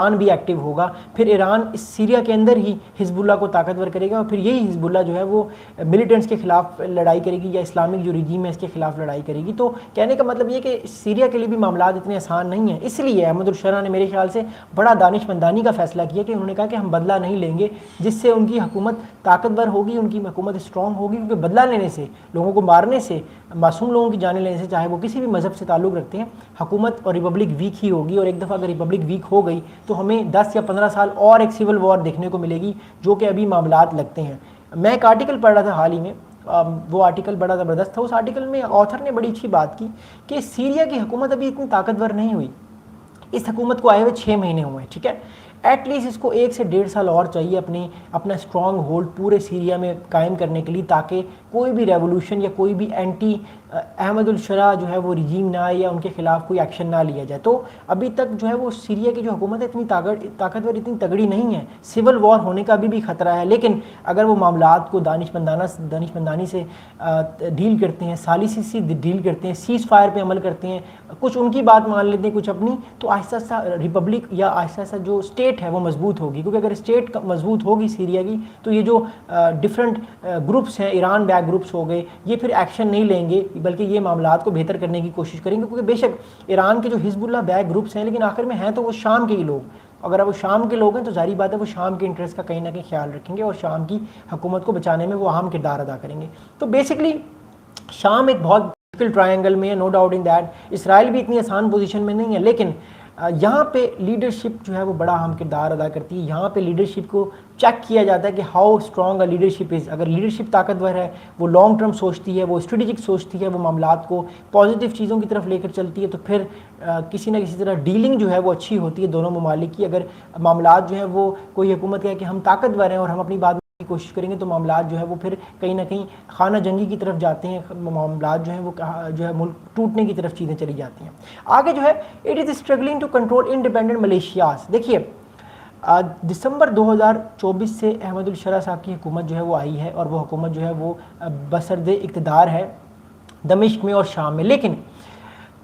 ایران بھی ایکٹیو ہوگا، پھر ایران اس سیریا کے اندر ہی حزب اللہ کو طاقتور کرے گا، اور پھر یہی حزب اللہ جو ہے وہ ملیٹنٹس کے خلاف لڑائی کرے گی، یا اسلامک جو رجیم ہے اس کے خلاف لڑائی کرے گی۔ تو کہنے کا مطلب یہ کہ سیریا کے لیے بھی معاملات اتنے آسان نہیں ہیں۔ اس لیے احمد الشرح نے میرے خیال سے بڑا دانش مندانی کا فیصلہ کیا کہ انہوں نے کہا کہ ہم بدلہ نہیں لیں گے، جس سے ان کی حکومت طاقتور ہوگی، ان کی حکومت اسٹرانگ ہوگی، کیونکہ بدلہ لینے سے، لوگوں کو مارنے سے، معصوم لوگوں کی جانیں لینے سے، چاہے وہ کسی بھی مذہب سے تعلق رکھتے ہیں، حکومت اور ریپبلک ویک ہی ہوگی۔ اور ایک دفعہ اگر ریپبلک ویک ہو گئی تو ہمیں 10 یا 15 سال اور ایک سول وار دیکھنے کو ملے گی، جو کہ ابھی معاملات لگتے ہیں۔ میں ایک آرٹیکل پڑھ رہا تھا حال ہی میں، وہ آرٹیکل بڑا زبردست تھا۔ اس آرٹیکل میں آتھر نے بڑی اچھی بات کی کہ سیریا کی حکومت ابھی اتنی طاقتور نہیں ہوئی، اس حکومت کو آئے ہوئے 6 مہینے ہوئے ہیں، ٹھیک ہے، ایٹ لیسٹ اس کو 1 سے 1.5 سال اور چاہیے اپنا اسٹرانگ ہولڈ پورے سیریا میں قائم کرنے کے لیے، تاکہ کوئی بھی ریولوشن یا کوئی بھی اینٹی احمد الشرح جو ہے وہ رجیم نہ آئے، یا ان کے خلاف کوئی ایکشن نہ لیا جائے۔ تو ابھی تک جو ہے وہ سیریا کی جو حکومت ہے اتنی طاقتور، اتنی تگڑی نہیں ہے، سول وار ہونے کا ابھی بھی خطرہ ہے، لیکن اگر وہ معاملات کو دانش مندانی سے ڈیل کرتے ہیں، سالسی سے ڈیل کرتے ہیں، سیز فائر پہ عمل کرتے ہیں، کچھ ان کی بات مان لیتے ہیں، کچھ اپنی، تو آہستہ آہستہ ریپبلک یا آہستہ آہستہ جو اسٹیٹ ہے وہ مضبوط ہوگی۔ کیونکہ اگر اسٹیٹ مضبوط ہوگی سیریا کی، تو یہ جو ڈفرینٹ گروپس ہیں، ایران بیک گروپس ہو گئے، یہ پھر ایکشن نہیں لیں گے، بلکہ یہ معاملات کو بہتر کرنے کی کوشش کریں گے۔ کیونکہ بے شک ایران کے جو حزب اللہ بیک گروپس ہیں، لیکن آخر میں ہیں تو وہ شام کے ہی لوگ، اگر وہ شام کے لوگ ہیں تو ظاہری بات ہے وہ شام کے انٹرسٹ کا کہیں نہ کہیں خیال رکھیں گے، اور شام کی حکومت کو بچانے میں وہ اہم کردار ادا کریں گے۔ تو بیسکلی شام ایک بہت ڈفیکلٹ ٹرائنگل میں ہے، نو ڈاؤٹ ان دیٹ۔ اسرائیل بھی اتنی آسان پوزیشن میں نہیں ہے، لیکن یہاں پہ لیڈرشپ جو ہے وہ بڑا اہم کردار ادا کرتی ہے۔ یہاں پہ لیڈرشپ کو چیک کیا جاتا ہے کہ ہاؤ اسٹرانگ لیڈرشپ از۔ اگر لیڈرشپ طاقتور ہے، وہ لانگ ٹرم سوچتی ہے، وہ اسٹریٹجک سوچتی ہے، وہ معاملات کو پازیٹیو چیزوں کی طرف لے کر چلتی ہے، تو پھر کسی نہ کسی طرح ڈیلنگ جو ہے وہ اچھی ہوتی ہے دونوں ممالک کی۔ اگر معاملات جو ہیں وہ کوئی حکومت کہے کہ ہم طاقتور ہیں اور ہم اپنی بات کی کوشش کریں گے، تو معاملات جو ہے وہ پھر کہیں نہ کہیں خانہ جنگی کی طرف جاتے ہیں، معاملات جو ہیں وہ جو ہے ملک ٹوٹنے کی طرف چیزیں چلی جاتی ہیں۔ آگے جو ہے it is struggling to control independent militias. دیکھیے دسمبر 2024 سے احمد الشرح صاحب کی حکومت جو ہے وہ آئی ہے، اور وہ حکومت جو ہے وہ بسرد اقتدار ہے دمشق میں اور شام میں۔ لیکن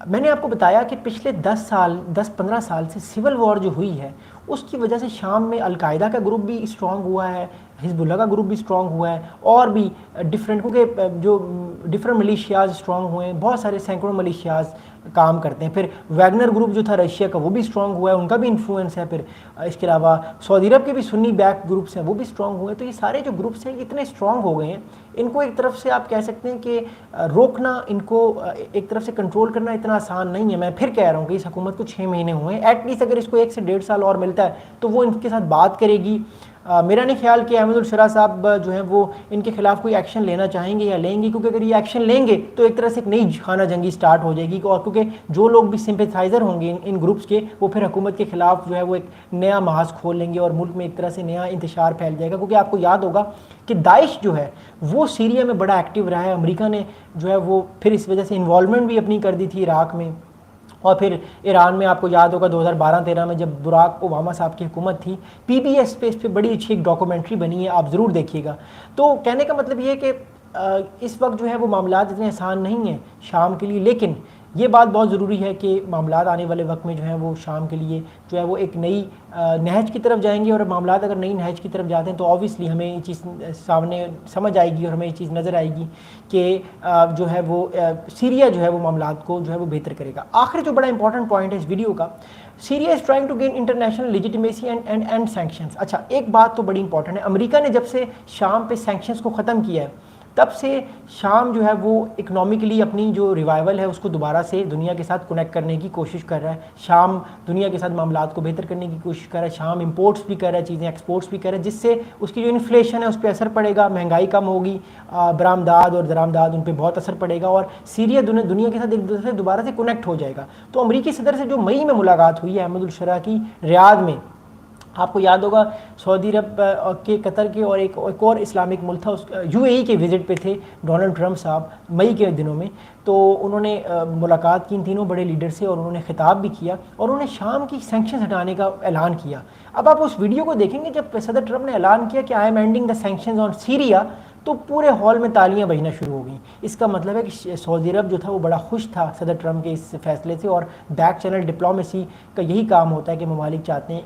میں نے آپ کو بتایا کہ پچھلے 10-15 سال سے سول وار جو ہوئی ہے، اس کی وجہ سے شام میں القاعدہ کا گروپ بھی اسٹرانگ ہوا ہے، حزب اللہ کا گروپ بھی اسٹرانگ ہوا ہے، اور بھی ڈفرینٹ، کیونکہ جو ڈفرینٹ ملیشیاز اسٹرانگ ہوئے ہیں، بہت سارے سینکڑوں ملیشیاز کام کرتے ہیں۔ پھر ویگنر گروپ جو تھا رشیا کا، وہ بھی اسٹرانگ ہوا ہے، ان کا بھی انفلوئنس ہے۔ پھر اس کے علاوہ سعودی عرب کے بھی سنی بیک گروپس ہیں، وہ بھی اسٹرانگ ہوئے ہیں۔ تو یہ سارے جو گروپس ہیں اتنے اسٹرانگ ہو گئے ہیں، ان کو ایک طرف سے آپ کہہ سکتے ہیں کہ روکنا، ان کو ایک طرف سے کنٹرول کرنا اتنا آسان نہیں ہے۔ میں پھر کہہ رہا ہوں کہ اس حکومت کو 6 مہینے ہوئے ہیں، ایٹ لیسٹ اگر اس کو 1 سے 1.5 سال اور ملتا ہے تو وہ ان کے ساتھ بات کرے گی۔ میرا نہیں خیال کہ احمد الشرح صاحب جو ہیں وہ ان کے خلاف کوئی ایکشن لینا چاہیں گے یا لیں گے، کیونکہ اگر یہ ایکشن لیں گے تو ایک طرح سے ایک نئی خانہ جنگی سٹارٹ ہو جائے گی، اور کیونکہ جو لوگ بھی سمپیتھائزر ہوں گے ان گروپس کے، وہ پھر حکومت کے خلاف جو ہے وہ ایک نیا محاذ کھول لیں گے، اور ملک میں ایک طرح سے نیا انتشار پھیل جائے گا۔ کیونکہ آپ کو یاد ہوگا کہ داعش جو ہے وہ سیریا میں بڑا ایکٹیو رہا ہے، امریکہ نے جو ہے وہ پھر اس وجہ سے انوالومنٹ بھی اپنی کر دی تھی عراق میں، اور پھر ایران میں آپ کو یاد ہوگا 2012-13 میں جب براک اوباما صاحب کی حکومت تھی، PBS پہ اس پہ بڑی اچھی ایک ڈاکومنٹری بنی ہے، آپ ضرور دیکھیے گا۔ تو کہنے کا مطلب یہ ہے کہ اس وقت جو ہے وہ معاملات اتنے آسان نہیں ہیں شام کے لیے، لیکن یہ بات بہت ضروری ہے کہ معاملات آنے والے وقت میں جو ہے وہ شام کے لیے جو ہے وہ ایک نئی نہج کی طرف جائیں گے، اور معاملات اگر نئی نہج کی طرف جاتے ہیں تو آبویسلی ہمیں یہ چیز سامنے سمجھ آئے گی، اور ہمیں یہ چیز نظر آئے گی کہ جو ہے وہ سیریا جو ہے وہ معاملات کو جو ہے وہ بہتر کرے گا۔ آخر جو بڑا امپورٹنٹ پوائنٹ ہے اس ویڈیو کا، Syria is trying to gain international legitimacy and sanctions. اچھا ایک بات تو بڑی امپورٹنٹ ہے، امریکہ نے جب سے شام پہ سینکشنز کو ختم کیا ہے، تب سے شام جو ہے وہ اکنامکلی اپنی جو ریوائول ہے اس کو دوبارہ سے دنیا کے ساتھ کنیکٹ کرنے کی کوشش کر رہا ہے۔ شام دنیا کے ساتھ معاملات کو بہتر کرنے کی کوشش کر رہا ہے، شام امپورٹس بھی کر رہا ہے، چیزیں ایکسپورٹس بھی کر رہا ہے، جس سے اس کی جو انفلیشن ہے اس پہ اثر پڑے گا، مہنگائی کم ہوگی، برآمدات اور درآمدات ان پہ بہت اثر پڑے گا، اور سیریا دنیا کے ساتھ ایک دوسرے سے دوبارہ سے کنیکٹ ہو جائے گا۔ تو امریکی صدر سے جو مئی میں ملاقات ہوئی ہے احمد الشرح کی ریاض میں، آپ کو یاد ہوگا سعودی عرب کے، قطر کے، اور ایک اور اسلامک ملک تھا، UAE کے وزٹ پہ تھے ڈونلڈ ٹرمپ صاحب مئی کے دنوں میں، تو انہوں نے ملاقات کی ان تینوں بڑے لیڈر سے، اور انہوں نے خطاب بھی کیا، اور انہوں نے شام کی سینکشنز ہٹانے کا اعلان کیا۔ اب آپ اس ویڈیو کو دیکھیں گے، جب صدر ٹرمپ نے اعلان کیا کہ I am ending the sanctions on Syria, تو پورے ہال میں تالیاں بجنا شروع ہو گئیں۔ اس کا مطلب ہے کہ سعودی عرب جو تھا وہ بڑا خوش تھا صدر ٹرمپ کے اس فیصلے سے، اور بیک چینل ڈپلومیسی کا یہی کام ہوتا ہے کہ ممالک چاہتے ہیں